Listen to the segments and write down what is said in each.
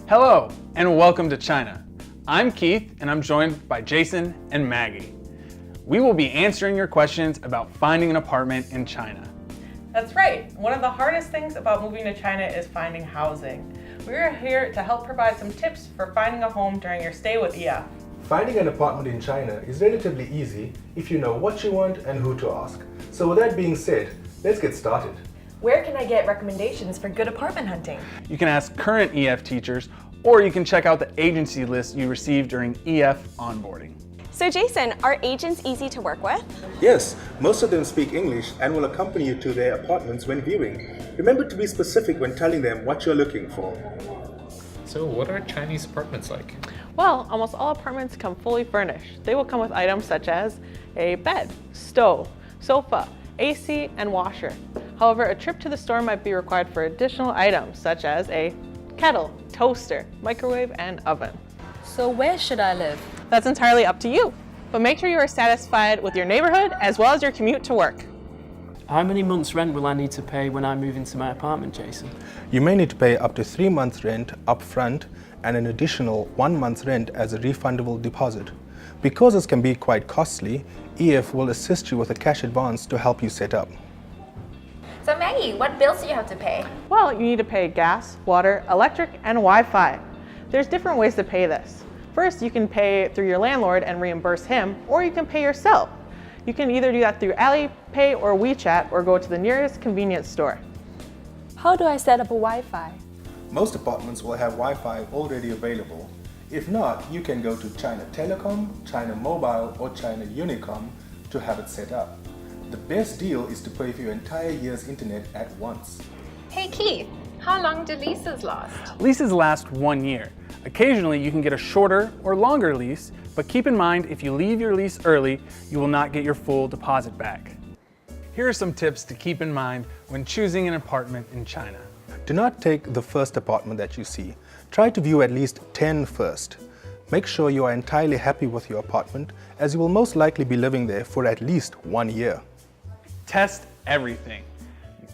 Hello, and welcome to China. I'm Keith, and I'm joined by Jason and Maggie. We will be answering your questions about finding an apartment in China. That's right. One of the hardest things about moving to China is finding housing. We are here to help provide some tips for finding a home during your stay with EF. Finding an apartment in China is relatively easy if you know what you want and who to ask. So with that being said, let's get started. Where can I get recommendations for good apartment hunting? You can ask current EF teachers, or you can check out the agency list you received during EF onboarding. So Jason, are agents easy to work with? Yes, most of them speak English and will accompany you to their apartments when viewing. Remember to be specific when telling them what you're looking for. So what are Chinese apartments like? Well, almost all apartments come fully furnished. They will come with items such as a bed, stove, sofa, AC, and washer. However, a trip to the store might be required for additional items such as a kettle, toaster, microwave, and oven. So where should I live? That's entirely up to you, but make sure you are satisfied with your neighborhood as well as your commute to work. How many months rent will I need to pay when I move into my apartment, Jason? You may need to pay up to 3 months rent up front and an additional 1 month's rent as a refundable deposit. Because this can be quite costly, EF will assist you with a cash advance to help you set up. So Maggie, what bills do you have to pay? Well, you need to pay gas, water, electric, and Wi-Fi. There's different ways to pay this. First, you can pay through your landlord and reimburse him, or you can pay yourself. You can either do that through Alipay or WeChat, or go to the nearest convenience store. How do I set up a Wi-Fi? Most apartments will have Wi-Fi already available. If not, you can go to China Telecom, China Mobile, or China Unicom to have it set up. The best deal is to pay for your entire year's internet at once. Hey Keith, how long do leases last? Leases last 1 year. Occasionally, you can get a shorter or longer lease, but keep in mind if you leave your lease early, you will not get your full deposit back. Here are some tips to keep in mind when choosing an apartment in China. Do not take the first apartment that you see. Try to view at least 10 first. Make sure you are entirely happy with your apartment, as you will most likely be living there for at least 1 year. Test everything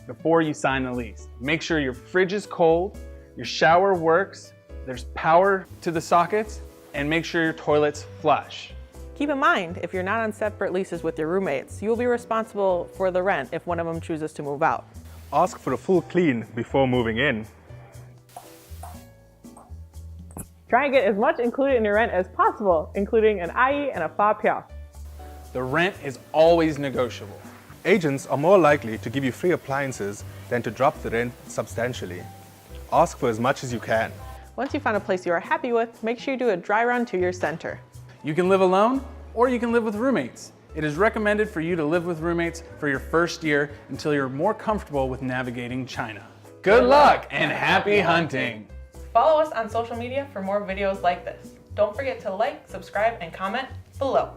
before you sign the lease. Make sure your fridge is cold, your shower works, there's power to the sockets, and make sure your toilet's flush. Keep in mind, if you're not on separate leases with your roommates, you will be responsible for the rent if one of them chooses to move out. Ask for a full clean before moving in. Try and get as much included in your rent as possible, including an IE and a fa piao. The rent is always negotiable. Agents are more likely to give you free appliances than to drop the rent substantially. Ask for as much as you can. Once you find a place you are happy with, make sure you do a dry run to your center. You can live alone, or you can live with roommates. It is recommended for you to live with roommates for your first year until you're more comfortable with navigating China. Good luck and happy hunting! Follow us on social media for more videos like this. Don't forget to like, subscribe, and comment below.